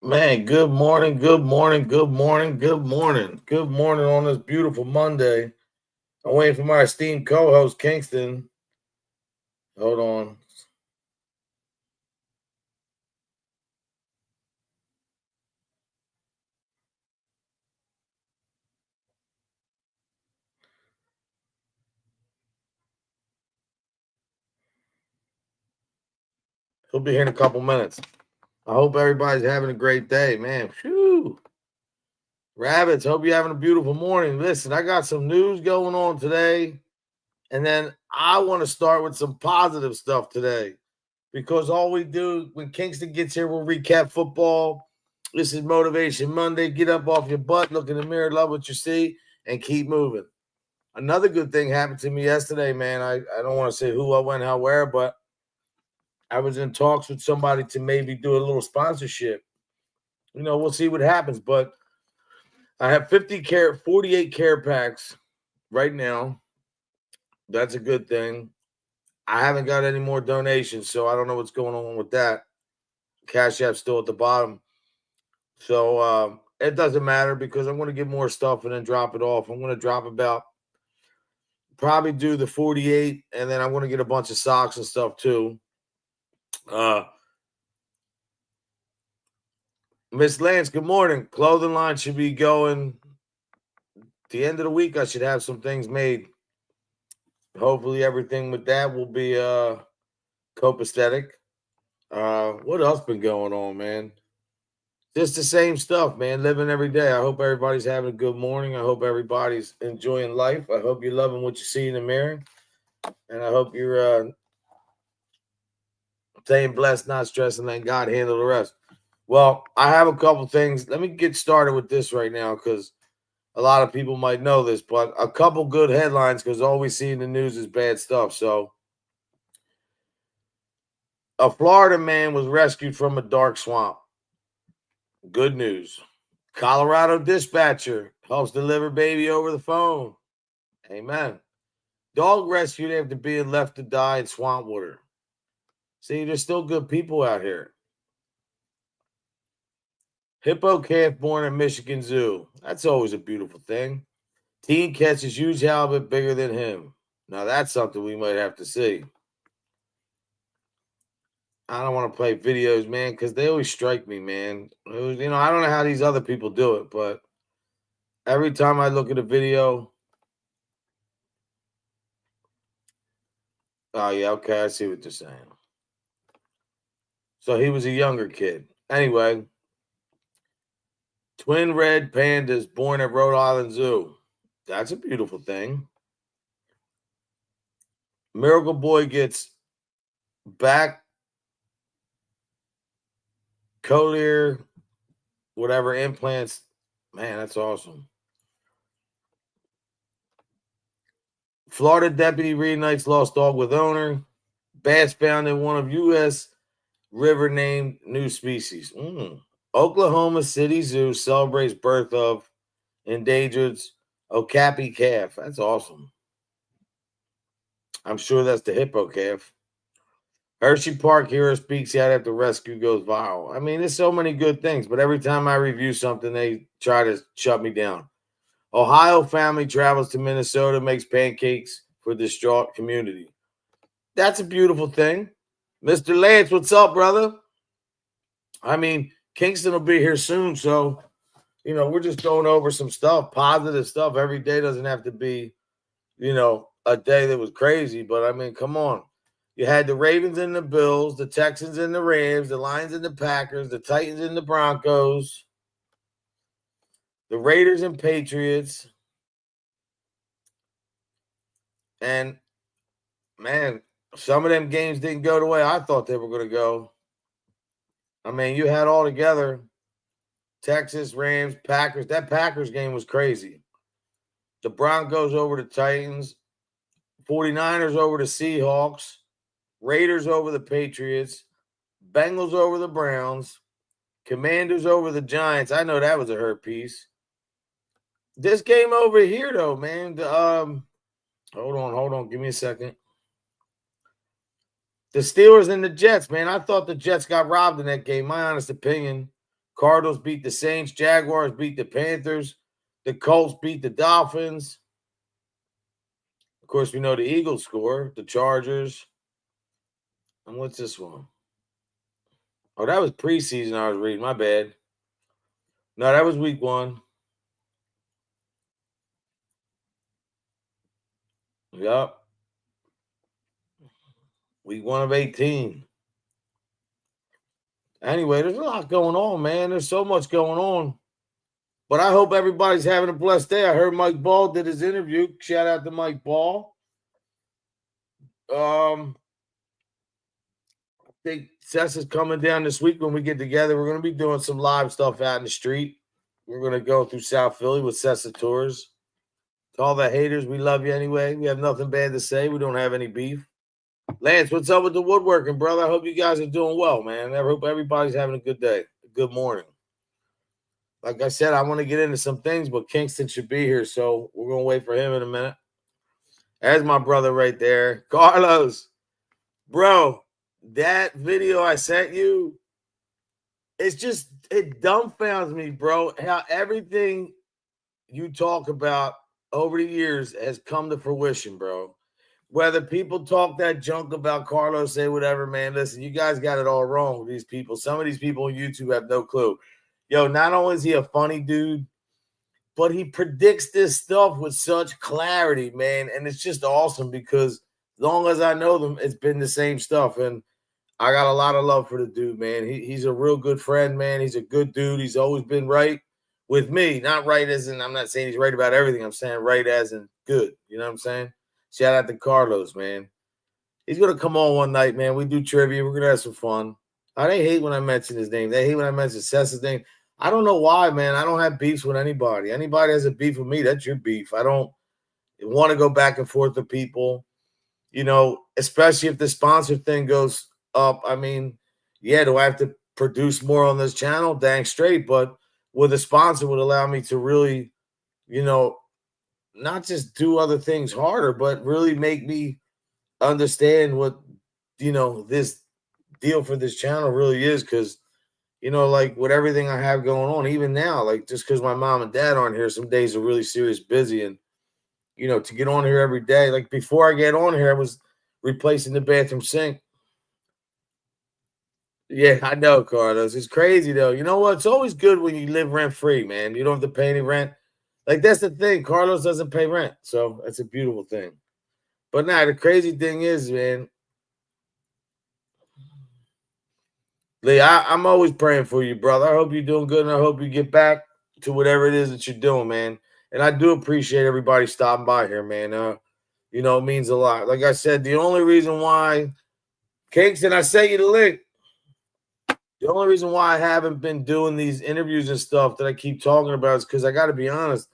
Man, good morning, good morning, good morning, good morning, good morning on this beautiful Monday. I'm waiting for my esteemed co-host Kingston. Hold on. He'll be here in a couple minutes. I hope everybody's having a great day, man. Phew. Rabbits, hope you're having a beautiful morning. Listen, I got some news going on today, and then I want to start with some positive stuff today because all we do when Kingston gets here, we'll recap football. This is Motivation Monday. Get up off your butt, look in the mirror, love what you see, and keep moving. Another good thing happened to me yesterday, man. I don't want to say who, I went, how, where, but I was in talks with somebody to maybe do a little sponsorship. We'll see what happens. But I have 48 care packs right now. That's a good thing. I haven't got any more donations, so I don't know what's going on with that. Cash App's still at the bottom. So it doesn't matter because I'm going to get more stuff and then drop it off. I'm going to drop probably do the 48, and then I'm going to get a bunch of socks and stuff too. Miss Lance, good morning. Clothing line should be going. The end of the week, I should have some things made. Hopefully, everything with that will be copacetic. What else been going on, man? Just the same stuff, man. Living every day. I hope everybody's having a good morning. I hope everybody's enjoying life. I hope you're loving what you see in the mirror, and I hope you're staying blessed, not stressing, letting God handle the rest. Well, I have a couple things. Let me get started with this right now because a lot of people might know this, but a couple good headlines because all we see in the news is bad stuff. So, a Florida man was rescued from a dark swamp. Good news. Colorado dispatcher helps deliver baby over the phone. Amen. Dog rescued after being left to die in swamp water. See, there's still good people out here. Hippo calf born at Michigan Zoo. That's always a beautiful thing. Teen catches huge halibut bigger than him. Now that's something we might have to see. I don't want to play videos, man, because they always strike me, man. I don't know how these other people do it, but every time I look at a video, oh yeah, okay, I see what they're saying. So he was a younger kid. Anyway, twin red pandas born at Rhode Island Zoo. That's a beautiful thing. Miracle Boy gets back cochlear, whatever implants. Man, that's awesome. Florida deputy reunites lost dog with owner. Bats found in one of U.S. river named new species. Oklahoma City Zoo celebrates birth of endangered okapi calf. That's awesome. I'm sure that's the hippo calf. Hershey Park hero speaks out after rescue goes viral. I mean, there's so many good things, but every time I review something, they try to shut me down. Ohio family travels to Minnesota, makes pancakes for distraught community. That's a beautiful thing. Mr. Lance, what's up, brother? I mean, Kingston will be here soon, so we're just going over some stuff, positive stuff. Every day doesn't have to be, a day that was crazy, but I mean, come on. You had the Ravens and the Bills, the Texans and the Rams, the Lions and the Packers, the Titans and the Broncos, the Raiders and Patriots. And, man, some of them games didn't go the way I thought they were going to go. I mean, you had all together Texas, Rams, Packers. That Packers game was crazy. The Broncos over the Titans, 49ers over the Seahawks, Raiders over the Patriots, Bengals over the Browns, Commanders over the Giants. I know that was a hurt piece. This game over here, though, man. Hold on. Give me a second. The Steelers and the Jets, man. I thought the Jets got robbed in that game. My honest opinion. Cardinals beat the Saints. Jaguars beat the Panthers. The Colts beat the Dolphins. Of course, we know the Eagles score. The Chargers. And what's this one? Oh, that was preseason I was reading. My bad. No, that was week 1. Yup. Week 1 of 18. Anyway, there's a lot going on, man. There's so much going on. But I hope everybody's having a blessed day. I heard Mike Ball did his interview. Shout out to Mike Ball. I think Sess is coming down this week when we get together. We're going to be doing some live stuff out in the street. We're going to go through South Philly with Sessa Tours. To all the haters, we love you anyway. We have nothing bad to say. We don't have any beef. Lance, what's up with the woodworking, brother? I hope you guys are doing well, man. I hope everybody's having a good day, a good morning. Like I said, I want to get into some things, but Kingston should be here, so we're going to wait for him in a minute. There's my brother right there. Carlos, bro, that video I sent you, it dumbfounds me, bro, how everything you talk about over the years has come to fruition, bro. Whether people talk that junk about Carlos, say whatever, man, listen, you guys got it all wrong with these people. Some of these people on YouTube have no clue. Yo, not only is he a funny dude, but he predicts this stuff with such clarity, man. And it's just awesome because as long as I know them, it's been the same stuff. And I got a lot of love for the dude, man. He's a real good friend, man. He's a good dude. He's always been right with me. Not right as in, I'm not saying he's right about everything. I'm saying right as in good. You know what I'm saying? Shout out to Carlos, man. He's going to come on one night, man. We do trivia. We're going to have some fun. They hate when I mention his name. They hate when I mention Seth's name. I don't know why, man. I don't have beefs with anybody. Anybody has a beef with me, that's your beef. I don't want to go back and forth with people, you know, especially if the sponsor thing goes up. I mean, yeah, do I have to produce more on this channel? Dang straight. But with a sponsor would allow me to really, you know, not just do other things harder, but really make me understand what, you know, this deal for this channel really is. Because, you know, like with everything I have going on, even now, like just because my mom and dad aren't here, some days are really serious busy. And, you know, to get on here every day, like before I get on here, I was replacing the bathroom sink. Yeah, I know, Carlos. It's crazy, though. You know what? It's always good when you live rent-free, man. You don't have to pay any rent. Like, that's the thing. Carlos doesn't pay rent. So that's a beautiful thing. But now, the crazy thing is, man, Lee, I'm always praying for you, brother. I hope you're doing good, and I hope you get back to whatever it is that you're doing, man. And I do appreciate everybody stopping by here, man. You know, it means a lot. Like I said, the only reason why, Kingston, I sent you the link. The only reason why I haven't been doing these interviews and stuff that I keep talking about is because I got to be honest.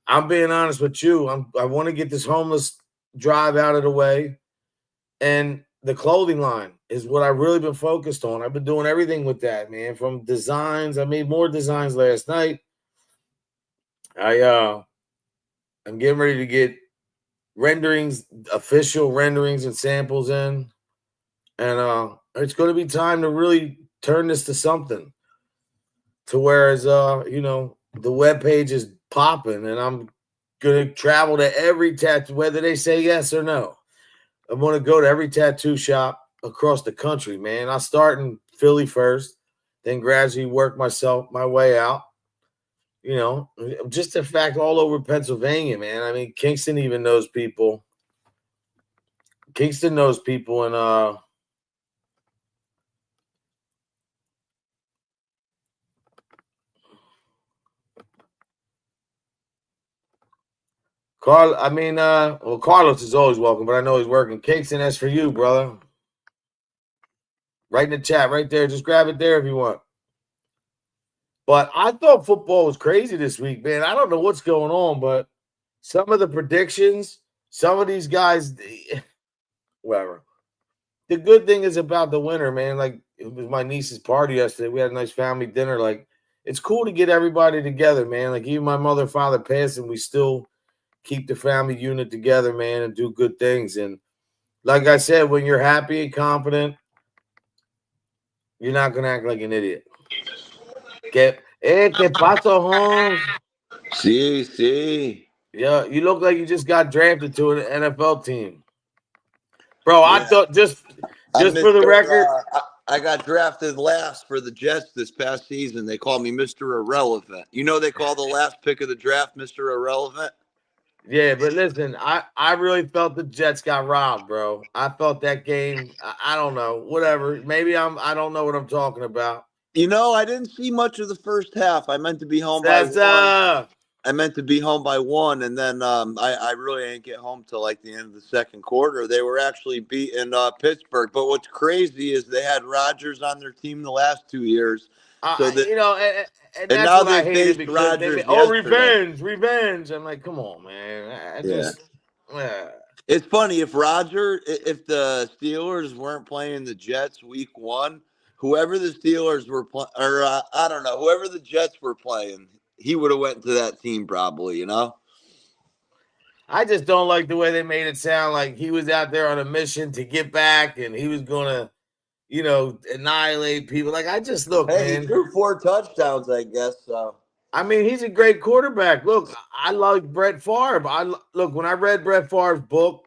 I'm being honest with you. I want to get this homeless drive out of the way. And the clothing line is what I've really been focused on. I've been doing everything with that, man. From designs. I made more designs last night. I'm getting ready to get renderings, official renderings and samples in. And it's going to be time to really turn this to something. To whereas, you know, the webpage is popping and I'm going to travel to every tattoo, whether they say yes or no. I'm going to go to every tattoo shop across the country, man. I'll start in Philly first, then gradually work my way out. You know, just in fact, all over Pennsylvania, man. I mean, Kingston even knows people. Kingston knows people, and Carlos is always welcome, but I know he's working. Kingston, that's for you, brother. Right in the chat, right there. Just grab it there if you want. But I thought football was crazy this week, man. I don't know what's going on, but some of the predictions, some of these guys, whatever. The good thing is about the winter, man. Like, it was my niece's party yesterday. We had a nice family dinner. Like, it's cool to get everybody together, man. Like, even my mother and father passed, and we still keep the family unit together, man, and do good things. And like I said, when you're happy and confident, you're not going to act like an idiot. ¿Qué pasó, Holmes? See. Yeah, you look like you just got drafted to an NFL team. Bro, I Yeah. thought just I'm for the Mr. record, I got drafted last for the Jets this past season. They call me Mr. Irrelevant. You know they call the last pick of the draft Mr. Irrelevant? yeah, but listen, I really felt the Jets got robbed, bro. I felt that game. I don't know, whatever. Maybe I don't know what I'm talking about. You know, I didn't see much of the first half. I meant to be home by That's 1. And then I really didn't get home till like the end of the second quarter. They were actually beating Pittsburgh. But what's crazy is they had Rodgers on their team the last 2 years. So that you know, and and that's now what I they hated faced because they made, Rodgers yesterday. revenge. I'm like, come on, man. I Yeah. just, yeah. It's funny if the Steelers weren't playing the Jets week 1, whoever the Steelers were playing, or I don't know, whoever the Jets were playing, he would have went to that team probably. You know. I just don't like the way they made it sound like he was out there on a mission to get back and he was gonna, annihilate people. Like I just look, Hey, he man. threw 4 touchdowns, I guess. So I mean, he's a great quarterback. Look, I like Brett Favre. Look when I read Brett Favre's book.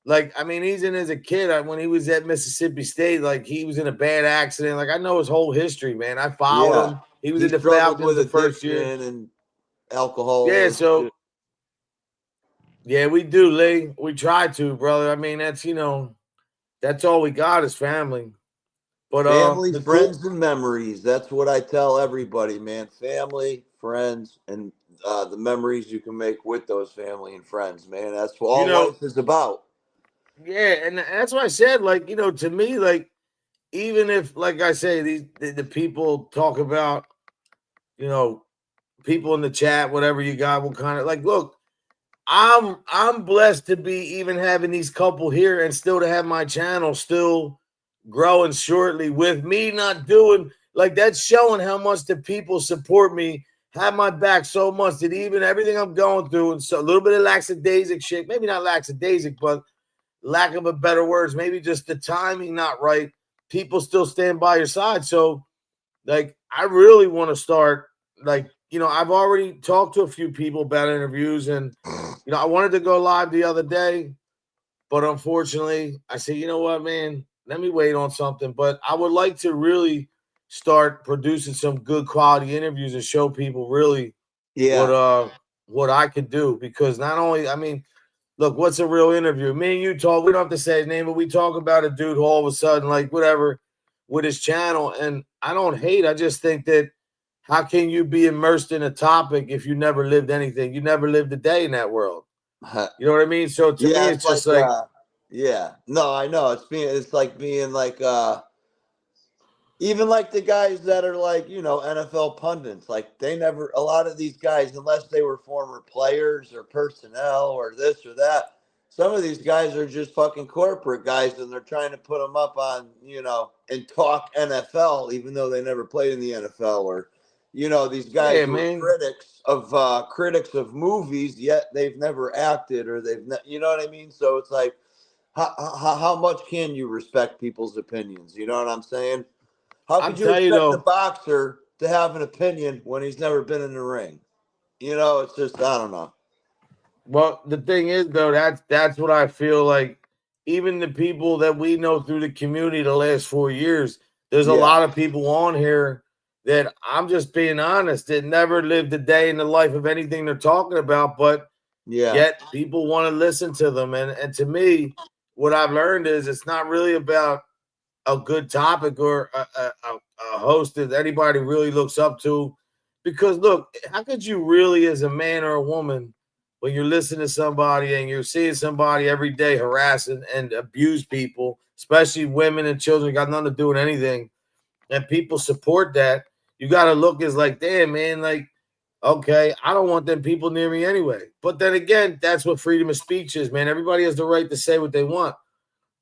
Like, I mean, he's in as a kid when he was at Mississippi State. Like, he was in a bad accident. Like, I know his whole history, man. I followed yeah, him. He was he in the struggled Falcons with the first year. addiction and Yeah, alcoholism. so yeah, we do, Lee. We try to, brother. I mean, that's all we got is family. But Family, the cool, friends, and memories. That's what I tell everybody, man. Family, friends, and the memories you can make with those family and friends, man. That's what you all know, life is about. yeah, and that's why I said, like, to me, like, even if, like I say, the people talk about, you know, people in the chat, whatever you got, what kind of like, look, I'm blessed to be even having these couple here and still to have my channel still growing shortly with me not doing like that's showing how much the people support me, have my back so much that even everything I'm going through and so a little bit of lackadaisic shit, maybe not lackadaisic, but lack of a better words, maybe just the timing not right. People still stand by your side. So like I really want to start like I've already talked to a few people about interviews and I wanted to go live the other day, but unfortunately I said, you know what, man, let me wait on something. But I would like to really start producing some good quality interviews and show people really Yeah. what I could do, because not only, I mean, look, what's a real interview? Me and you talk, we don't have to say his name, but we talk about a dude who all of a sudden, like, whatever, with his channel. And I don't hate. I just think that how can you be immersed in a topic if you never lived anything? You never lived a day in that world. You know what I mean? So to me, Yeah, it's it's just like, yeah. No, I know. It's like being like even like the guys that are like, NFL pundits, like a lot of these guys, unless they were former players or personnel or this or that, some of these guys are just fucking corporate guys and they're trying to put them up on, and talk NFL, even though they never played in the NFL, or, these guys yeah, who are man. critics of movies, yet they've never acted or you know what I mean? So it's like, how much can you respect people's opinions? You know what I'm saying? How I'll could you tell you expect a though, boxer to have an opinion when he's never been in the ring? It's just, I don't know. well, the thing is though, that's what I feel like. Even the people that we know through the community the last 4 years, there's a Yeah. lot of people on here that I'm just being honest that never lived a day in the life of anything they're talking about, but Yeah. yet people want to listen to them. And to me, what I've learned is it's not really about a good topic or a host that anybody really looks up to. Because look, how could you really, as a man or a woman, when you're listening to somebody and you're seeing somebody every day harass and abuse people, especially women and children, got nothing to do with anything, and people support that, you got to look as like, damn, man, like, okay, I don't want them people near me anyway. But then again, that's what freedom of speech is, man. Everybody has the right to say what they want.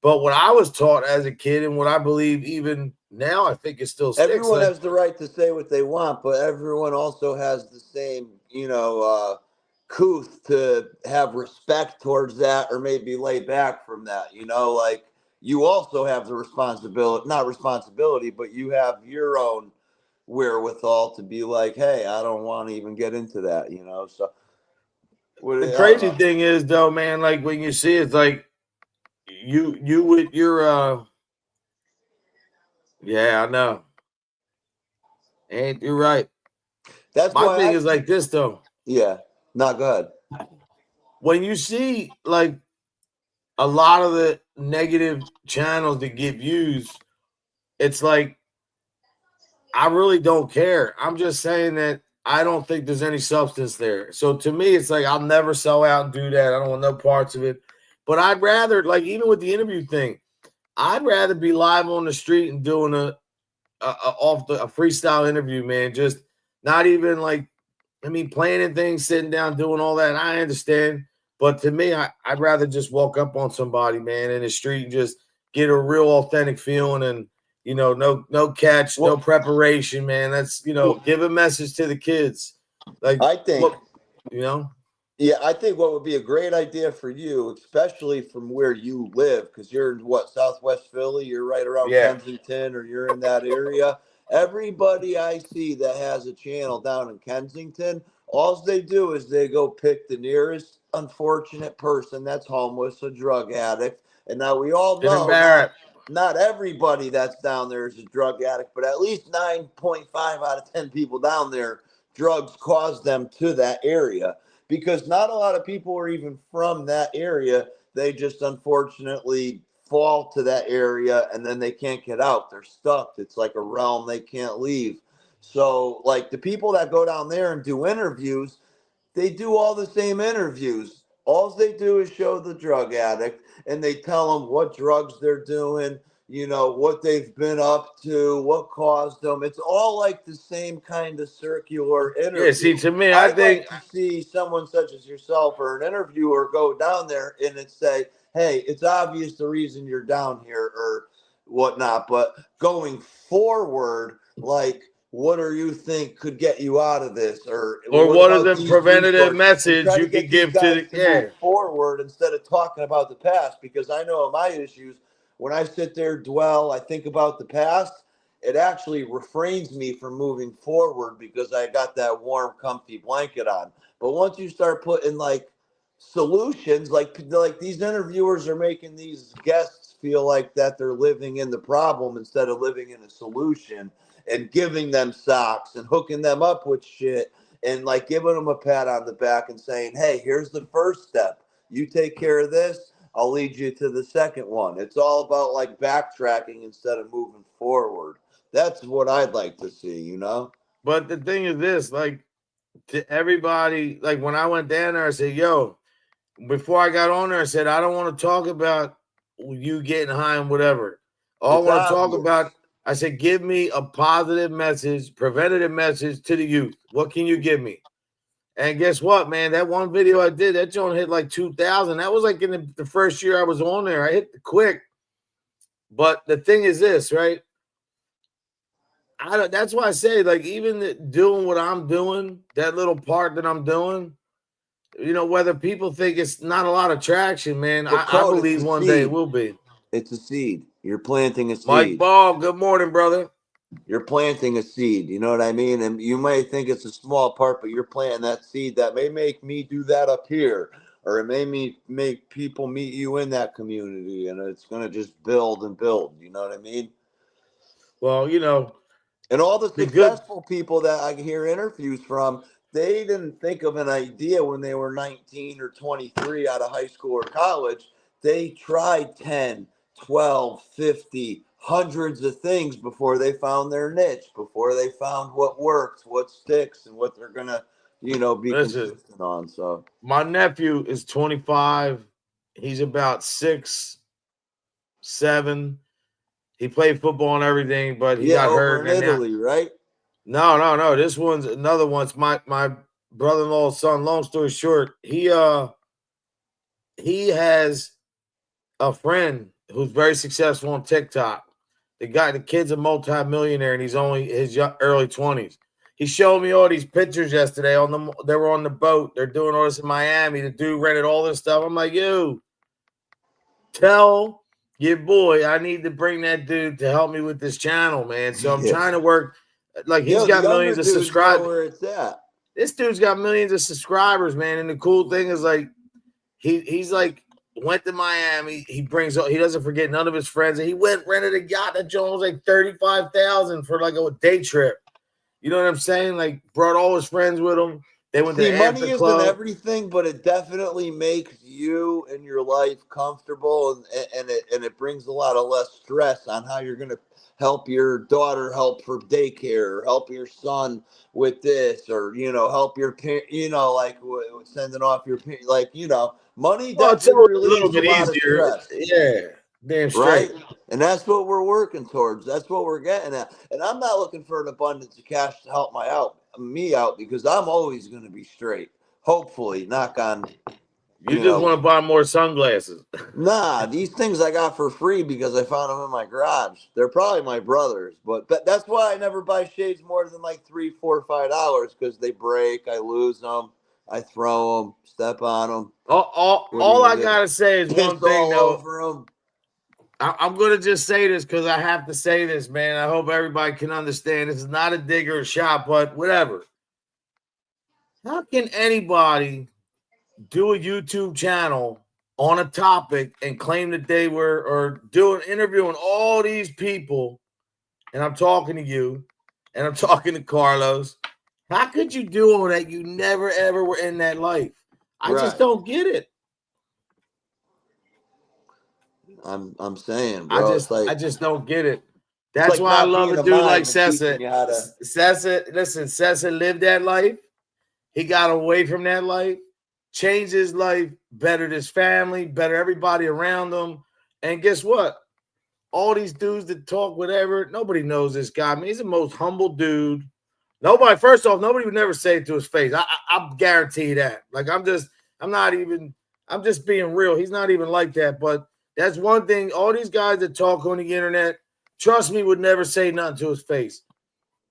But what I was taught as a kid and what I believe even now, I think it still sticks. Everyone Like, has the right to say what they want, but everyone also has the same, couth to have respect towards that or maybe lay back from that, you also have the responsibility, not responsibility, but you have your own wherewithal to be like, hey, I don't want to even get into that, you know. So The I don't crazy know. thing is, though, man, like when you see it's like you with your yeah, I know. And you're right. That's My why thing I is like this though. yeah. Not good. When you see like a lot of the negative channels that get views, it's like I really don't care. I'm just saying that I don't think there's any substance there. So to me, it's like I'll never sell out and do that. I don't want no parts of it. But I'd rather, like, even with the interview thing, I'd rather be live on the street and doing a freestyle interview, man. Just not even like, I mean, planning things, sitting down, doing all that. I understand, but to me, I'd rather just walk up on somebody, man, in the street and just get a real authentic feeling, and no catch, no Well, preparation, man. That's give a message to the kids, like I think what you know. Yeah, I think what would be a great idea for you, especially from where you live, because you're in what, Southwest Philly, you're right around Yeah, Kensington, or you're in that area. Everybody I see that has a channel down in Kensington, all they do is they go pick the nearest unfortunate person that's homeless, a drug addict. And now we all and know not embarrass. not everybody that's down there is a drug addict, but at least 9.5 out of 10 people down there, drugs cause them to that area, because not a lot of people are even from that area. They just unfortunately fall to that area and then they can't get out. They're stuck. It's like a realm they can't leave. So, like the people that go down there and do interviews, they do all the same interviews. All they do is show the drug addict and they tell them what drugs they're doing, what they've been up to, what caused them. It's all like the same kind of circular Yeah, see, interview. to me, I I'd think like to see someone such as yourself or an interviewer go down there and it say, hey, it's obvious the reason you're down here or whatnot, but going forward, like, what do you think could get you out of this? Or or what what are about the these preventative resources? And methods try to you get could these give to guys the to move yeah. forward instead of talking about the past. Because I know my issues, when I sit there, dwell, I think about the past, it actually refrains me from moving forward because I got that warm, comfy blanket on. But once you start putting like solutions, like these interviewers are making these guests feel like that they're living in the problem instead of living in a solution, and giving them socks and hooking them up with shit and like giving them a pat on the back and saying, hey, here's the first step. You take care of this, I'll lead you to the second one. It's all about like backtracking instead of moving forward. That's what I'd like to see, you know? But the thing is this, like, to everybody, like when I went down there, I said, yo, before I got on there, I said, I don't want to talk about you getting high and whatever. All I It's want to talk obvious. about, I said, give me a positive message, preventative message to the youth. What can you give me? And guess what, man? That one video I did, that joint hit like 2,000. That was like in the first year I was on there. I hit the quick. But the thing is this, right? That's why I say, like, even doing what I'm doing, that little part that I'm doing, whether people think it's not a lot of traction, man, But I Code, it's believe a one day it seed. will be. It's a seed. You're planting a Mike seed. Ball, good morning, brother. You're planting a seed. You know what I mean? And you might think it's a small part, but you're planting that seed that may make me do that up here, or it may make people meet you in that community, and it's gonna just build and build. You know what I mean? Well, And all the the good, successful people that I hear interviews from, they didn't think of an idea when they were 19 or 23 out of high school or college. They tried 10, 12, 50, hundreds of things before they found their niche, before they found what works, what sticks, and what they're going to, be listen, consistent on. So, my nephew is 25. He's about 6'7". He played football and everything, but he yeah, got over hurt. in And now, Italy, right? no. This one's another one's my brother-in-law's son. Long story short, he has a friend who's very successful on TikTok. The kid's a multi-millionaire, and he's only his early 20s. He showed me all these pictures yesterday. They were on the boat. They're doing all this in Miami. The dude rented all this stuff. I'm like, yo, tell your boy I need to bring that dude to help me with this channel, man. So I'm Yeah. trying to work. Like he's Yo, the got younger millions of dudes know subscribers. where it's at. This dude's got millions of subscribers, man. And the cool thing is like he's like went to Miami. He doesn't forget none of his friends. And he went rented a yacht that Jones was like $35,000 for like a day trip. You know what I'm saying? Like brought all his friends with him. They went to See, the money after isn't club. everything, but it definitely makes you and your life comfortable, and it brings a lot of less stress on how you're going to help your daughter help for daycare, or help your son with this, or help your parent, like sending off your like money Well, it's always definitely a little relieves a bit lot of easier. stress. Yeah, damn Right? straight. And that's what we're working towards. That's what we're getting at. And I'm not looking for an abundance of cash to help me out because I'm always going to be straight. Hopefully, knock on, You just want to buy more sunglasses. Nah, these things I got for free because I found them in my garage. They're probably my brother's, but that's why I never buy shades more than like $3, $4, $5 because they break, I lose them, I throw them, step on them. All I gotta say is Piss one thing all though. over them. I'm gonna just say this because I have to say this, man. I hope everybody can understand. This is not a digger or shot, but whatever. How can anybody do a YouTube channel on a topic and claim that they were or do an interview on all these people? And I'm talking to you, and I'm talking to Carlos. How could you do all that? You never ever were in that life. I just don't get it. I'm saying, bro. I just don't get it. It's That's like why I not love being a a dude mime like and teaching Sessa. you how to. Sessa lived that life. He got away from that life, changed his life, bettered his family, bettered everybody around him. And guess what? All these dudes that talk whatever, nobody knows this guy. I mean, he's the most humble dude. First off, nobody would never say it to his face. I guarantee that. Like, I'm just being real. He's not even like that. But that's one thing. All these guys that talk on the internet, trust me, would never say nothing to his face.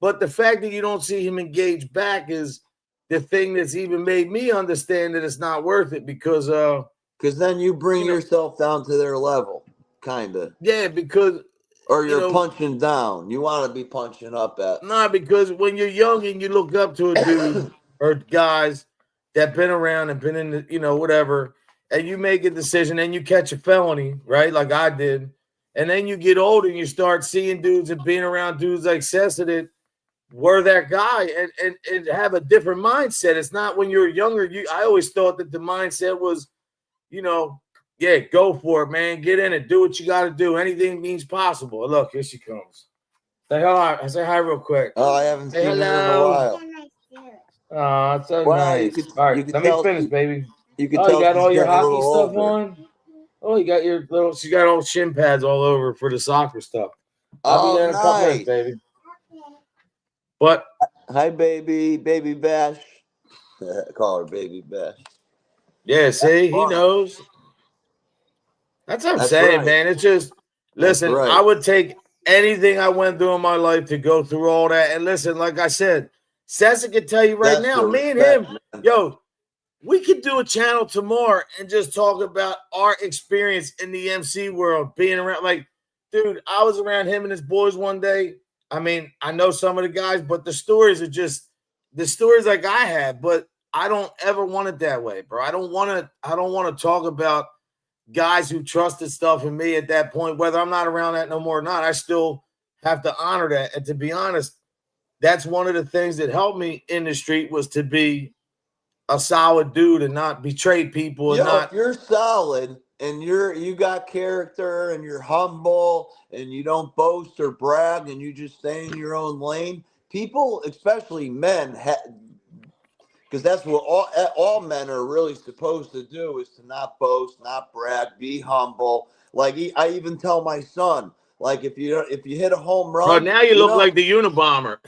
But the fact that you don't see him engage back is the thing that's even made me understand that it's not worth it because then you bring yourself down to their level, kind of. Yeah, because or you're punching down. You want to be punching up at. Nah, because when you're young and you look up to a dude or guys that been around and been in the, whatever, and you make a decision and you catch a felony, right? Like I did. And then you get older and you start seeing dudes and being around dudes like Sessa that were that guy and have a different mindset. It's not when you're younger. I always thought that the mindset was, yeah, go for it, man. Get in it. Do what you got to do. Anything means possible. Look, here she comes. Say hi. Say hi real quick. Oh, I haven't seen her in a while. Oh, it's so nice. All right, let me finish, baby. You can Oh, tell you got she's all your getting a hockey little stuff older. on? Oh, you got your little, she got all shin pads all over for the soccer stuff. I'll be there in a couple minutes, baby. But hi, baby Bash. Call her Baby Bash. Yeah, see, he knows. That's what I'm saying, man. It's just, listen, I would take anything I went through in my life to go through all that. And listen, like I said, Sessa can tell you right now, me and him, yo, we could do a channel tomorrow and just talk about our experience in the MC world, being around. Like, dude, I was around him and his boys one day. I mean, I know some of the guys, but the stories are just the stories like I had, but I don't ever want it that way, bro. I don't want to talk about guys who trusted stuff in me at that point, whether I'm not around that no more or not. I still have to honor that. And to be honest, that's one of the things that helped me in the street was to be a solid dude and not betray people. And if you're solid and you got character and you're humble and you don't boast or brag and you just stay in your own lane, people, especially men, because that's what all men are really supposed to do is to not boast, not brag, be humble. Like I even tell my son, like if you hit a home run, but now you look like the Unabomber.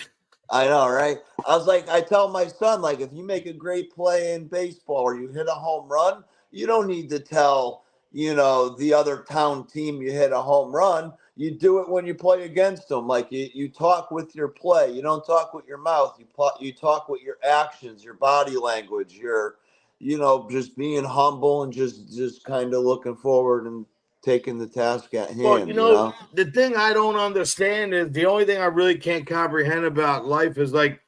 I know, right? I tell my son, like if you make a great play in baseball or you hit a home run, you don't need to tell the other town team you hit a home run. You do it when you play against them. Like you talk with your play. You don't talk with your mouth. You talk with your actions, your body language, your just being humble and just kind of looking forward and taking the task at hand. Well, you know, the thing I don't understand is the only thing I really can't comprehend about life is like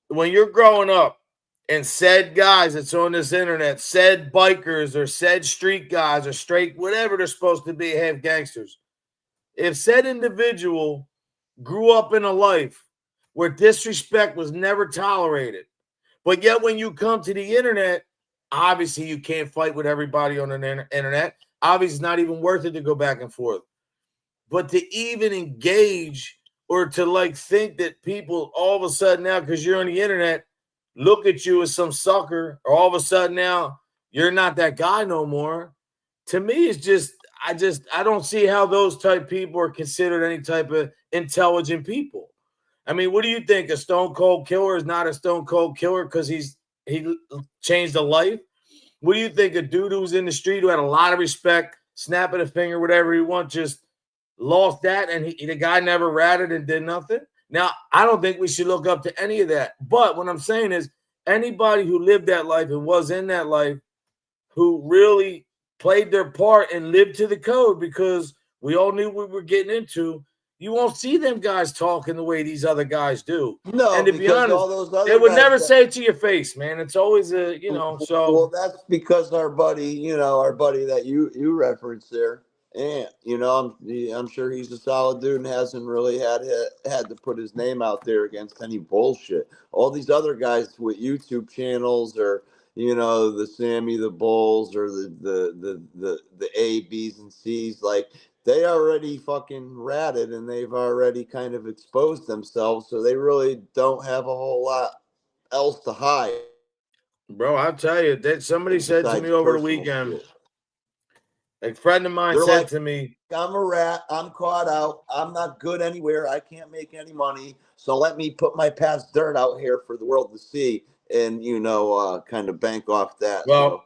when you're growing up and said guys that's on this internet, said bikers or said street guys or straight, whatever they're supposed to be, half gangsters. If said individual grew up in a life where disrespect was never tolerated, but yet when you come to the internet, obviously you can't fight with everybody on the internet. Obviously, it's not even worth it to go back and forth. But to even engage or to like think that people all of a sudden now, because you're on the internet, look at you as some sucker, or all of a sudden now you're not that guy no more. To me, it's just I don't see how those type people are considered any type of intelligent people. I mean, what do you think? A stone cold killer is not a stone cold killer because he changed a life? What do you think? A dude who was in the street who had a lot of respect, snapping a finger, whatever he wants, just lost that, and the guy never ratted and did nothing? Now, I don't think we should look up to any of that. But what I'm saying is anybody who lived that life and was in that life who really played their part and lived to the code, because we all knew what we were getting into, you won't see them guys talking the way these other guys do. No, and to be honest, all those other they would never guys say it to your face, man. It's always a, so. Well, that's because our buddy that you referenced there, and I'm sure he's a solid dude and hasn't really had to put his name out there against any bullshit. All these other guys with YouTube channels, or the Sammy the Bulls, or the A, B's, and C's, like they already fucking ratted and they've already kind of exposed themselves, so they really don't have a whole lot else to hide. Bro, I'll tell you that somebody said to me over the weekend, shit. a friend of mine They're said like, to me, I'm a rat. I'm caught out. I'm not good anywhere. I can't make any money. So let me put my past dirt out here for the world to see, and kind of bank off that. well,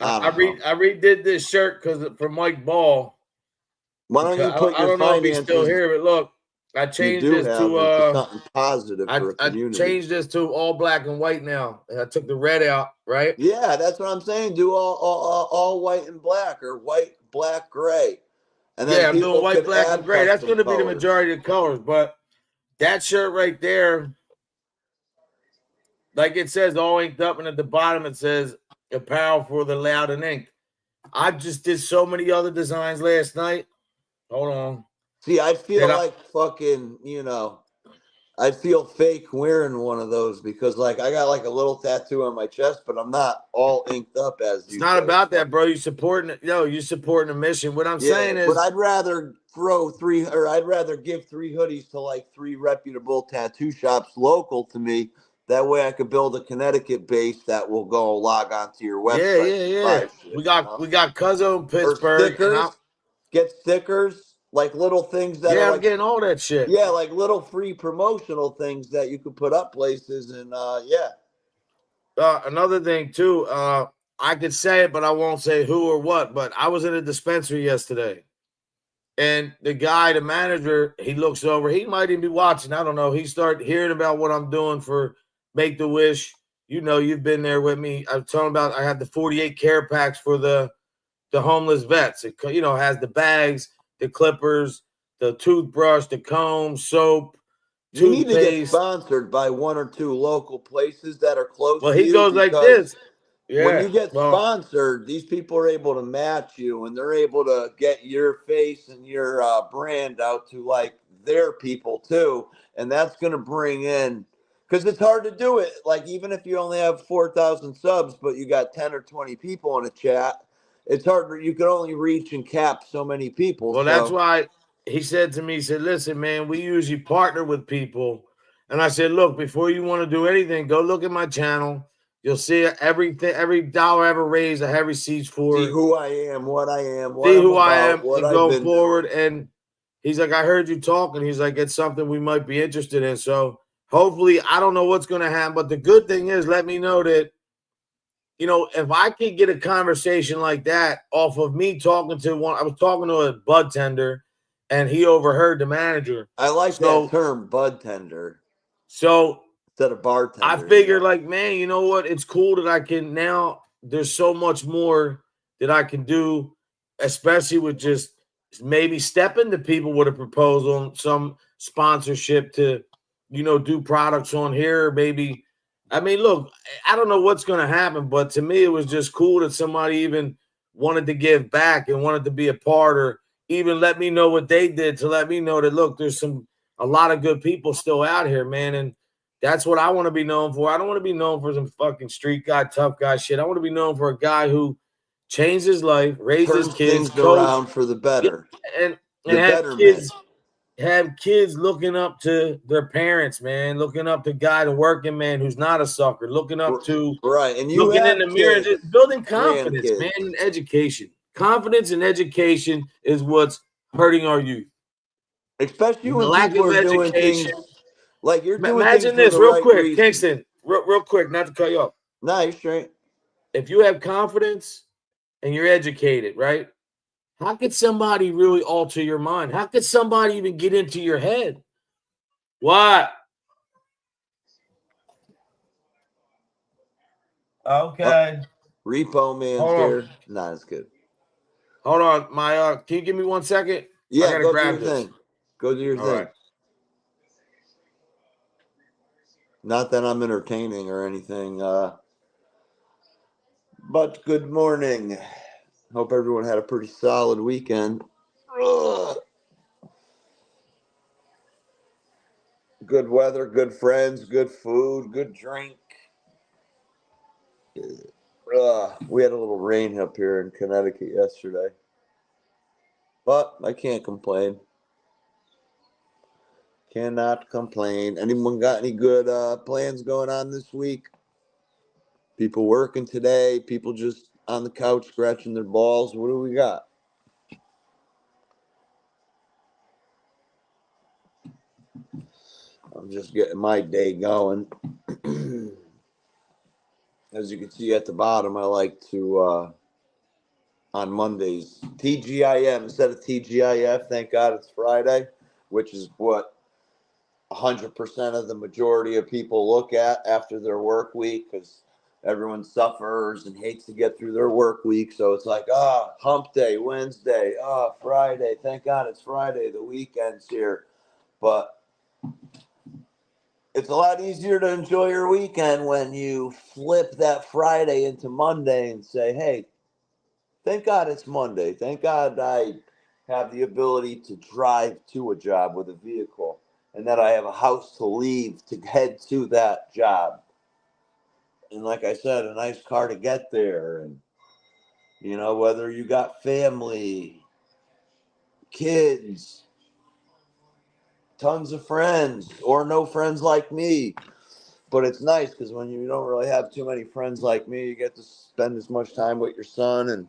So I redid this shirt for Mike Ball. Why don't you put I your don't know if he's finances? still here, but look, I changed this to something positive for a community. I changed this to all black and white now. And I took the red out, right? Yeah, that's what I'm saying. Do all white and black, or white, black, gray. And then I'm doing white, black, and gray. That's going to be the colors. majority of colors. But that shirt right there, like it says, all inked up, and at the bottom it says apparel for the loud and ink. I just did so many other designs last night. Hold on. See, I feel like fucking, I feel fake wearing one of those, because like I got like a little tattoo on my chest, but I'm not all inked up as you. It's not about that, bro. You're supporting the mission. What I'm saying is, but I'd rather I'd rather give 3 hoodies to like 3 reputable tattoo shops local to me. That way I could build a Connecticut base that will go log onto your website. Yeah. Shit, we got Cuzzo in Pittsburgh. Get stickers, like little things that are I'm like, getting all that shit. Yeah, like little free promotional things that you could put up places, and another thing too, I could say it, but I won't say who or what. But I was in a dispensary yesterday, and the guy, the manager, he looks over. He might even be watching. I don't know. He started hearing about what I'm doing for Make the Wish. You've been there with me. I'm talking about. I have the 48 care packs for the homeless vets. It has the bags, the clippers, the toothbrush, the comb, soap. You need to get sponsored by 1 or 2 local places that are close to you. Well, he goes like this. Yeah. When you get sponsored, these people are able to match you, and they're able to get your face and your brand out to like their people too. And that's going to bring in, because it's hard to do it. Like, even if you only have 4,000 subs, but you got 10 or 20 people in a chat, it's hard. You can only reach and cap so many people. Well, that's why he said to me, he said, listen, man, we usually partner with people. And I said, look, before you want to do anything, go look at my channel. You'll see everything, every dollar I ever raised, I have receipts for. See who I am, what I am, see who I am, and go forward. And he's like, I heard you talking. He's like, it's something we might be interested in. So hopefully, I don't know what's going to happen. But the good thing is, let me know that, if I could get a conversation like that off of me talking to one, I was talking to a bud tender, and he overheard the manager. I like that term, bud tender. So instead of bartender, I figured, like, man, you know what? It's cool that I can now. There's so much more that I can do especially with just maybe stepping to people with a proposal on some sponsorship to, do products on here. Maybe, I mean, look, I don't know what's going to happen, but to me, it was just cool that somebody even wanted to give back and wanted to be a part, or even let me know what they did to let me know that, look, there's a lot of good people still out here, man. And that's what I want to be known for. I don't want to be known for some fucking street guy, tough guy shit. I want to be known for a guy who changed his life, raised his Turns kids, things coached, around for the better, and the have betterment. kids looking up to their parents, man, looking up to guy, the working man who's not a sucker, looking up to right. And you looking in the mirror, and just building confidence, grandkids. man, and education. Confidence and education is what's hurting our youth. Especially when lack people of are doing education. things like you're doing. Imagine things this, for the real right quick, reason. Kingston, real quick, not to cut you off. No, you're straight. If you have confidence and you're educated, right? How could somebody really alter your mind? How could somebody even get into your head? What? Okay. Repo man's here. Nah, it's good. Hold on, my can you give me 1 second? Yeah, I gotta go grab do your this. thing. Go do your All thing. right. Not that I'm entertaining or anything, but good morning. Hope everyone had a pretty solid weekend. Ugh. Good weather, good friends, good food, good drink. We had a little rain up here in Connecticut yesterday, but I can't complain. Cannot complain. Anyone got any good plans going on this week? People working today, people just on the couch scratching their balls. What do we got? I'm just getting my day going. As you can see at the bottom, I like to, on Mondays, TGIM instead of TGIF. Thank God it's Friday, which is what 100% of the majority of people look at after their work week, because everyone suffers and hates to get through their work week. So it's like, hump day, Wednesday, Friday. Thank God it's Friday. The weekend's here. But it's a lot easier to enjoy your weekend when you flip that Friday into Monday and say, hey, thank God it's Monday. Thank God I have the ability to drive to a job with a vehicle, and that I have a house to leave to head to that job. And like I said, a nice car to get there. And, whether you got family, kids, tons of friends, or no friends like me. But it's nice because when you don't really have too many friends like me, you get to spend as much time with your son and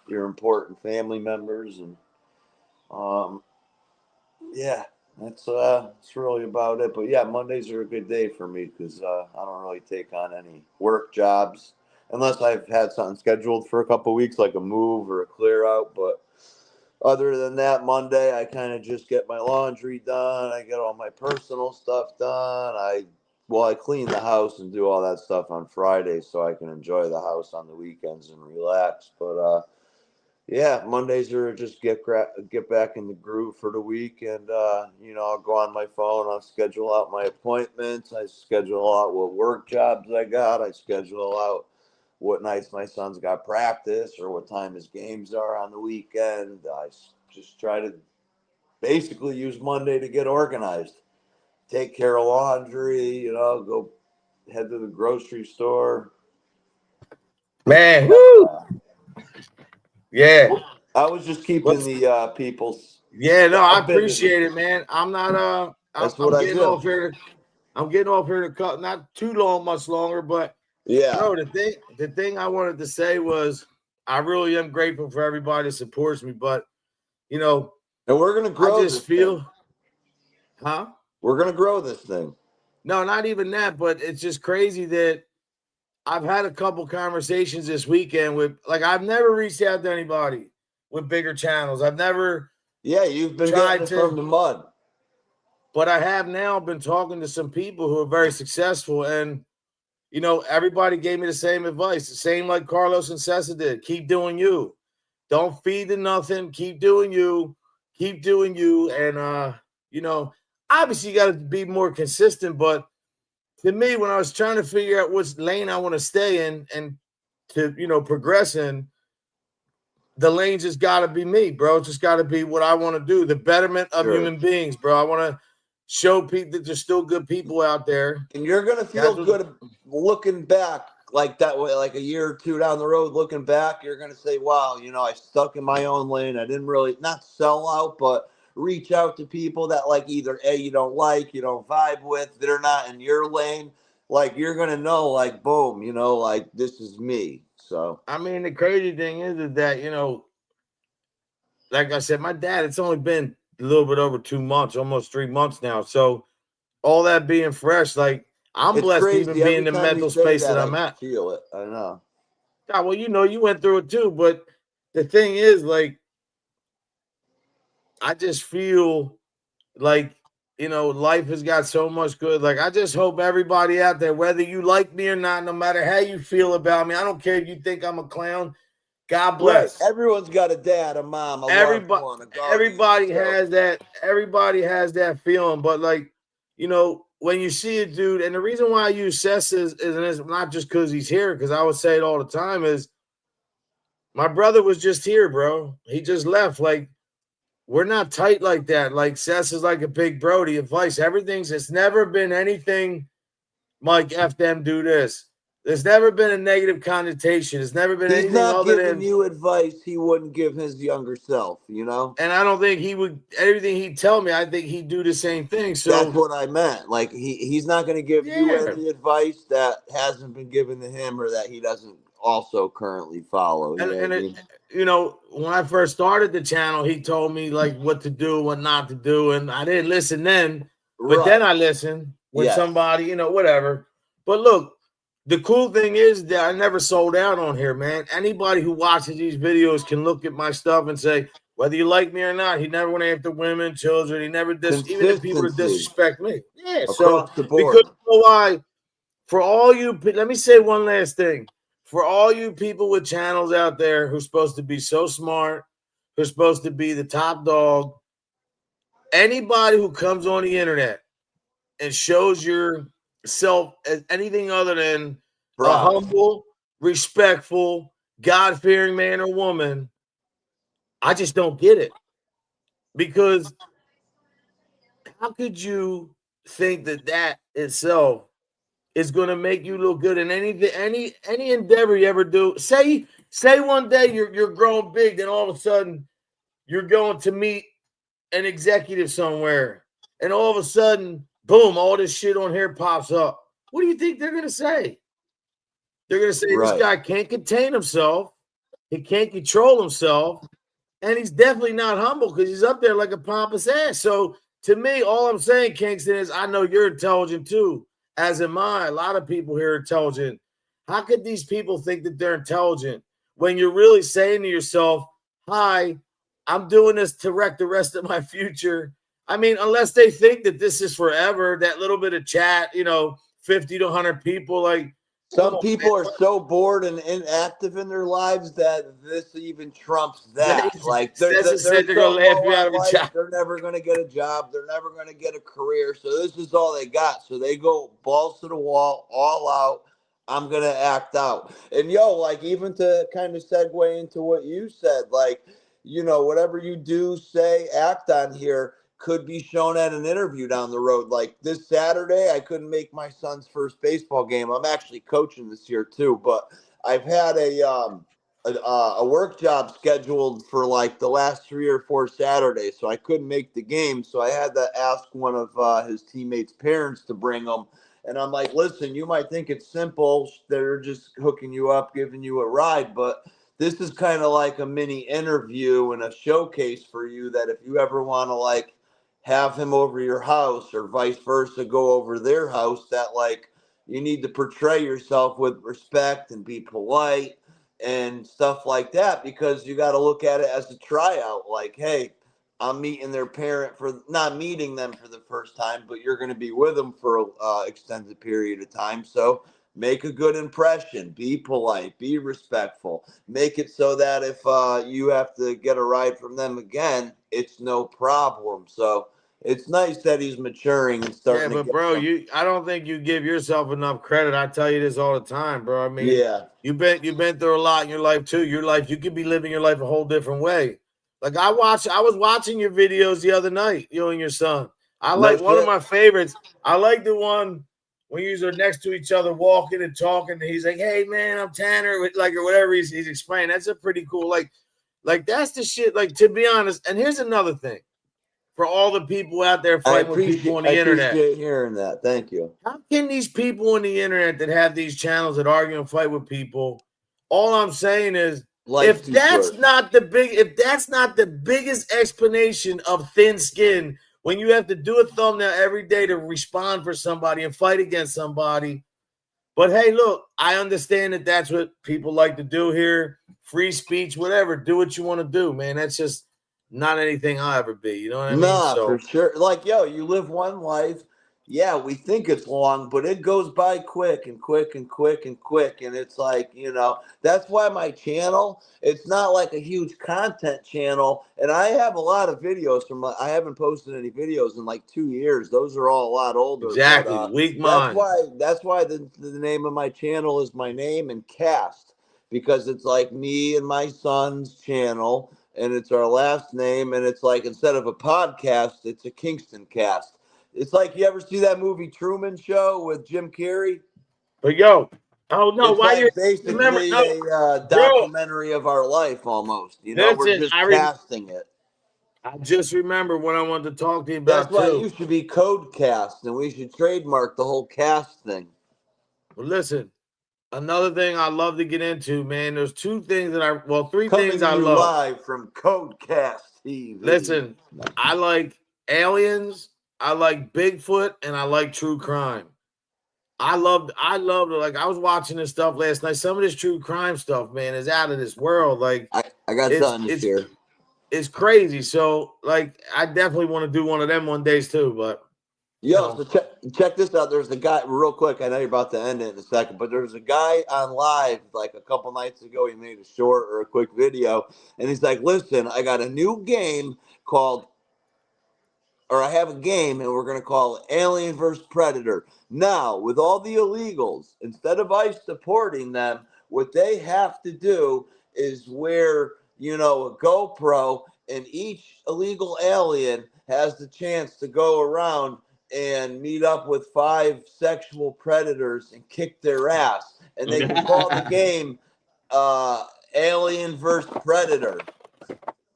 your important family members. And yeah, that's really about it. But yeah, Mondays are a good day for me because I don't really take on any work jobs unless I've had something scheduled for a couple of weeks, like a move or a clear out. But other than that, Monday I kind of just get my laundry done. I get all my personal stuff done. I clean the house and do all that stuff on Friday so I can enjoy the house on the weekends and relax. But yeah, Mondays are just get back in the groove for the week, and I'll go on my phone. I'll schedule out my appointments. I schedule out what work jobs I got. I schedule out what nights my son's got practice or what time his games are on the weekend. I just try to basically use Monday to get organized, take care of laundry. Go head to the grocery store. Man, woo! Yeah. I was just keeping the people's. Yeah, no, I appreciate it, man. I'm not That's what I getting do. off here. I'm getting off here to cut not too long, much longer, but Yeah. bro, the thing I wanted to say was I really am grateful for everybody that supports me, but and we're gonna grow. I just feel, huh? We're gonna grow this thing. No, not even that, but it's just crazy that I've had a couple conversations this weekend with, like, I've never reached out to anybody with bigger channels. I've never. Yeah, you've been getting it from the mud. But I have now been talking to some people who are very successful, and everybody gave me the same advice, the same like Carlos and Cessa did. Keep doing you. Don't feed to nothing. Keep doing you. Keep doing you. And obviously you got to be more consistent. But to me, when I was trying to figure out which lane I want to stay in and to progress in, the lane just got to be me, bro. It's just got to be what I want to do. The betterment of human beings, bro. I want to show people that there's still good people out there. And you're going to feel good looking back like that way, like a year or two down the road, looking back, you're going to say, wow, I stuck in my own lane. I didn't really, not sell out, but reach out to people that like either A, you don't like, you don't vibe with, that are not in your lane. Like you're going to know, like, boom, like this is me. So, I mean, the crazy thing is that, like I said, my dad, it's only been a little bit over 2 months, almost 3 months now. So all that being fresh, like I'm it's blessed crazy. to even be in the mental space that I'm at. Feel it. I know. God, well, you went through it too. But the thing is, like, I just feel like, life has got so much good. Like, I just hope everybody out there, whether you like me or not, no matter how you feel about me, I don't care if you think I'm a clown. God bless. Right. Everyone's got a dad, a mom, a loved one, a guardian. Everybody has that feeling. But like, when you see a dude, and the reason why I use Sess is not just because he's here, because I would say it all the time, is my brother was just here, bro. He just left. Like, we're not tight like that. Like, Sess is like a big bro. The advice, it's never been anything like F them do this. There's never been a negative connotation. It's never been anything other than you advice he wouldn't give his younger self, And I don't think he would. Everything he'd tell me, I think he'd do the same thing. So that's what I meant. Like he's not going to give you any advice that hasn't been given to him or that he doesn't also currently follow. When I first started the channel, he told me like what to do, what not to do, and I didn't listen then. But then I listened when somebody, whatever. But look, the cool thing is that I never sold out on here, man. Anybody who watches these videos can look at my stuff and say, whether you like me or not, he never went after women, children. He never even if people would disrespect me. Yeah, across the board. Because you know why? For all you, let me say one last thing. For all you people with channels out there who's supposed to be so smart, who's supposed to be the top dog, anybody who comes on the internet and shows yourself as anything other than a humble, respectful, God-fearing man or woman, I just don't get it. Because how could you think that itself is going to make you look good in any endeavor you ever do? Say one day you're growing big, then all of a sudden you're going to meet an executive somewhere, and all of a sudden, boom, all this shit on here pops up. What do you think they're going to say? They're going to say this guy can't contain himself, he can't control himself, and he's definitely not humble because he's up there like a pompous ass. So to me, all I'm saying, Kingston, is I know you're intelligent too, as am I. A lot of people here are intelligent. How could these people think that they're intelligent when you're really saying to yourself, hi, I'm doing this to wreck the rest of my future? I mean, unless they think that this is forever, that little bit of chat, 50 to 100 people, like, some people are so bored and inactive in their lives that this even trumps that. Like they're going to laugh you out of a job. They're never going to get a job. They're never going to get a career. So this is all they got. So they go balls to the wall, all out. I'm going to act out. And like even to kind of segue into what you said, like, whatever you do, say, act on here could be shown at an interview down the road. Like this Saturday, I couldn't make my son's first baseball game. I'm actually coaching this year too, but I've had a work job scheduled for like the last 3 or 4 Saturdays, so I couldn't make the game. So I had to ask one of his teammates' parents to bring him. And I'm like, listen, you might think it's simple. They're just hooking you up, giving you a ride, but this is kind of like a mini interview and a showcase for you that if you ever want to like have him over your house or vice versa, go over their house, that like you need to portray yourself with respect and be polite and stuff like that, because you got to look at it as a tryout. Like, hey, I'm meeting their parent not meeting them for the first time, but you're going to be with them for an extended period of time. So Make a good impression. Be polite. Be respectful. Make it so that if you have to get a ride from them again, it's no problem. So it's nice that he's maturing and Yeah, starting to but get bro, some. I don't think you give yourself enough credit. I tell you this all the time, bro. I mean, Yeah. you've been through a lot in your life too. Your life, you could be living your life a whole different way. Like I was watching your videos the other night, you and your son. I No like one of shit. my favorites. I like the one when you are next to each other, walking and talking. And he's like, "Hey man, I'm Tanner," like or whatever he's explaining. That's a pretty cool, like that's the shit. Like to be honest, and here's another thing for all the people out there fighting with people on I the internet. appreciate hearing that. Thank you. How can these people on the internet that have these channels that argue and fight with people? All I'm saying is, Life's too short. if that's not the biggest explanation of thin skin, when you have to do a thumbnail every day to respond for somebody and fight against somebody. But hey, look, I understand that that's what people like to do here. Free speech, whatever. Do what you want to do, man. That's just not anything I'll ever be. You know what I mean? Nah, for So sure. Like, yo, you live one life. Yeah, we think it's long, but it goes by quick and quick and quick and quick. And it's like, that's why my channel, it's not like a huge content channel. And I have a lot of videos I haven't posted any videos in like 2 years. Those are all a lot older. But exactly, weak mind. that's why the name of my channel is my name and cast, because it's like me and my son's channel, and it's our last name, and it's like instead of a podcast, it's a Kingston cast. It's like, you ever see that movie Truman Show with Jim Carrey? But yo, oh no, It's why you like remember? basically No, a bro, documentary of our life almost. We're listen, just casting it. I just remember what I wanted to talk to you That's about why it too. used to be Code Cast, and we should trademark the whole cast thing. But listen, another thing I love to get into, man. There's three Coming things to I you love. live from Codecast TV. Listen, I like aliens, I like Bigfoot, and I like true crime. I love like I was watching this stuff last night. Some of this true crime stuff, man, is out of this world. Like I got it's something to it's share. it's crazy. So like I definitely want to do one of them one days too. But Yo, so check this out. There's a guy, real quick. I know you're about to end it in a second, but there's a guy on live like a couple nights ago. He made a short or a quick video, and he's like, "Listen, I got a new game I have a game, and we're gonna call it Alien vs Predator. Now, with all the illegals, instead of ICE supporting them, what they have to do is wear, a GoPro, and each illegal alien has the chance to go around and meet up with 5 sexual predators and kick their ass. And they can call the game Alien vs Predator.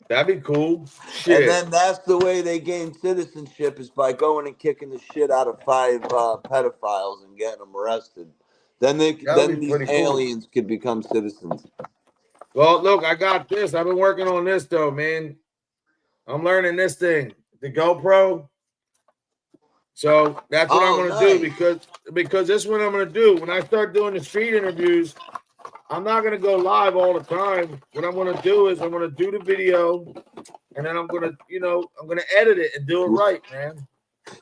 that'd be cool. And Shit. then that's the way they gain citizenship, is by going and kicking the shit out of 5 pedophiles and getting them arrested. Then That'd be these pretty cool. aliens could become citizens. Well, look, I got this. I've been working on this though, man. I'm learning this thing, the GoPro. So that's what I'm gonna do because this is what I'm gonna do. When I start doing the street interviews, I'm not gonna go live all the time. What I'm gonna do is I'm gonna do the video, and then I'm gonna edit it and do it right, man.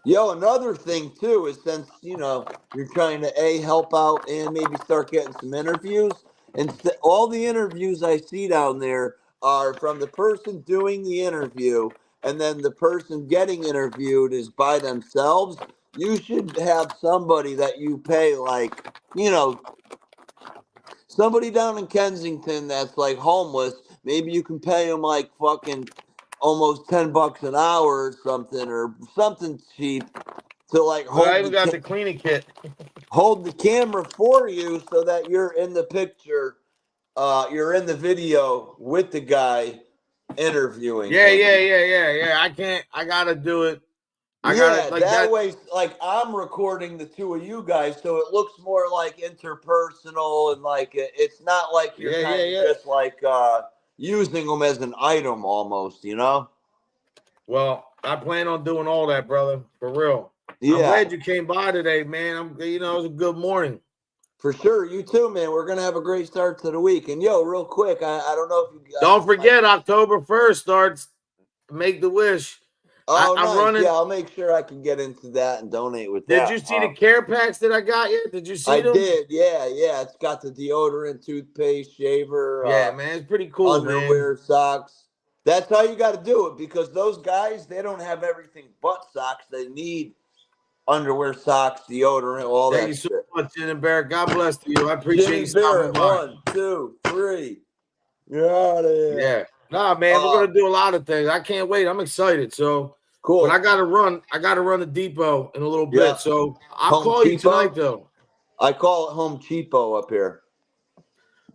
Yo, another thing too is, since you're trying to help out and maybe start getting some interviews, and all the interviews I see down there are from the person doing the interview, and then the person getting interviewed is by themselves. You should have somebody that you pay, like, somebody down in Kensington that's like homeless. Maybe you can pay them like fucking almost $10 an hour or something cheap, to like But I even got the cleaning kit. hold the camera for you, so that you're in the picture, you're in the video with the guy interviewing Yeah. I gotta do it. that way, like, I'm recording the two of you guys, so it looks more like interpersonal, and like it's not like you're kind of just like using them as an item almost, Well, I plan on doing all that, brother, for real. Yeah. I'm glad you came by today, man. It was a good morning. For sure. You too, man. We're going to have a great start to the week. And yo, real quick, I don't know if you don't forget, October 1st starts Make the Wish. Oh, I'm nice. running. Yeah, I'll make sure I can get into that and donate with Did that. you see the care packs that I got yet? Did you see I them? did. Yeah, yeah. It's got the deodorant, toothpaste, shaver, Yeah, man, it's pretty cool, man. underwear, socks. That's how you got to do it because those guys, they don't have everything but socks. They need underwear, socks, deodorant, all Thank that you so shit. much, Jen Barrett. God bless you. I appreciate Jimmy you stopping Barrett, by. 1, 2, 3. You're out of here. Yeah. Nah, man, we're gonna do a lot of things. I can't wait. I'm excited. So Cool. but I gotta run. I gotta run the depot in a little bit. Yeah. So I'll Home call you tonight Cheapo? though. I call it Home Cheapo up here.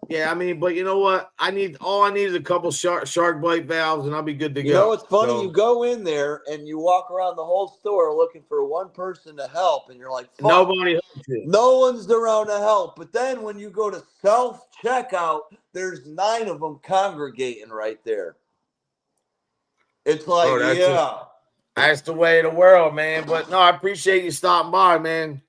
Yeah, I mean, but you know what? I need is a couple shark bite valves, and I'll be good to go. You know what's funny? So, you go in there and you walk around the whole store looking for one person to help, and you're like, fuck. nobody helps you. No one's around to help. But then when you go to self-checkout, there's 9 of them congregating right there. It's like, that's the way of the world, man. But no, I appreciate you stopping by, man.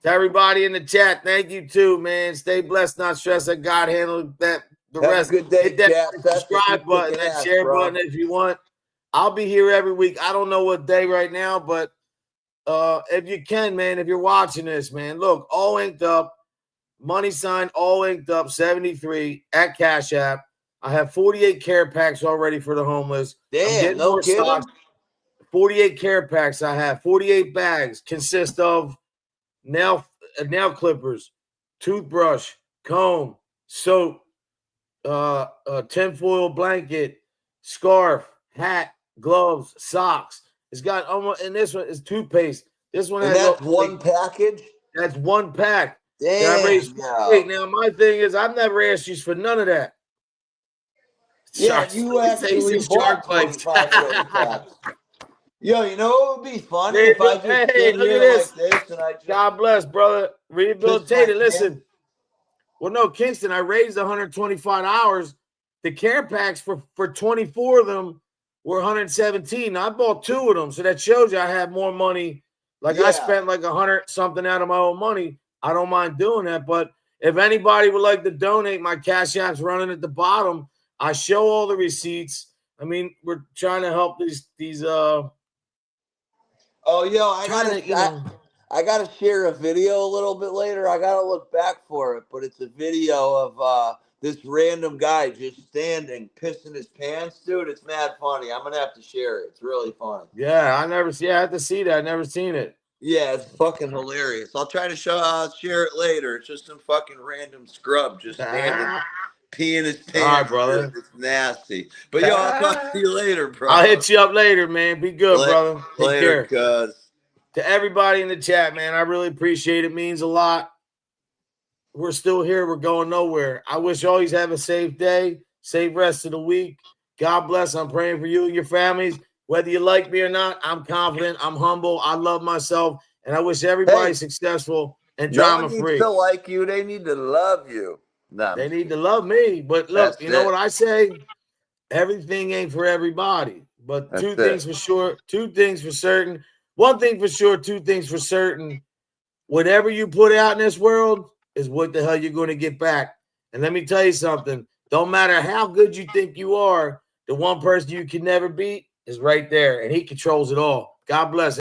To everybody in the chat, thank you too, man. Stay blessed, not stressed. Let God handle that. The Have rest. a good day, Hit that chat. subscribe button, that share button if you want. I'll be here every week. I don't know what day right now, but if you can, man, if you're watching this, man, look, all inked up, money sign, all inked up, 73 at Cash App. I have 48 care packs already for the homeless. Damn, no kidding. Stocks. 48 care packs I have. 48 bags consist of nail clippers, toothbrush, comb, soap, a tinfoil blanket, scarf, hat, gloves, socks. It's got almost, and this one is toothpaste. This one has that's one package. That's one pack. Damn. Now my thing is, I've never asked you for none of that. Yeah, you actually bought 25 of those packs. Yo, you know what would be funny if I just sit here like this and I just... God bless, brother. Rehabilitated. Listen. Well, no, Kingston, I raised 125 hours. The care packs for 24 of them were 117. Now, I bought 2 of them, so that shows you I have more money. I spent like 100 something out of my own money. I don't mind doing that, but if anybody would like to donate, my Cash App's running at the bottom. I show all the receipts. I mean, we're trying to help these Oh, yo, I gotta share a video a little bit later. I gotta look back for it, but it's a video of this random guy just standing, pissing his pants, dude. It's mad funny. I'm gonna have to share it. It's really funny. Yeah, I had to see that. I never seen it. Yeah, it's fucking hilarious. I'll try to share it later. It's just some fucking random scrub just standing, peeing his pants. All right, brother. It's nasty. But yo, I'll talk to you later, bro. I'll hit you up later, man. Be good, brother. Take care. Cuz. To everybody in the chat, man, I really appreciate it. It means a lot. We're still here. We're going nowhere. I wish you always have a safe day, safe rest of the week. God bless. I'm praying for you and your families. Whether you like me or not, I'm confident. I'm humble. I love myself. And I wish everybody successful and drama-free. No one needs to like you. They need to love you. No, they need to love me. But look, you know what I say? Everything ain't for everybody. But two things for sure. 2 things for certain. 1 thing for sure. 2 things for certain. Whatever you put out in this world is what the hell you're going to get back. And let me tell you something. Don't matter how good you think you are, the one person you can never beat is right there, and he controls it all. God bless.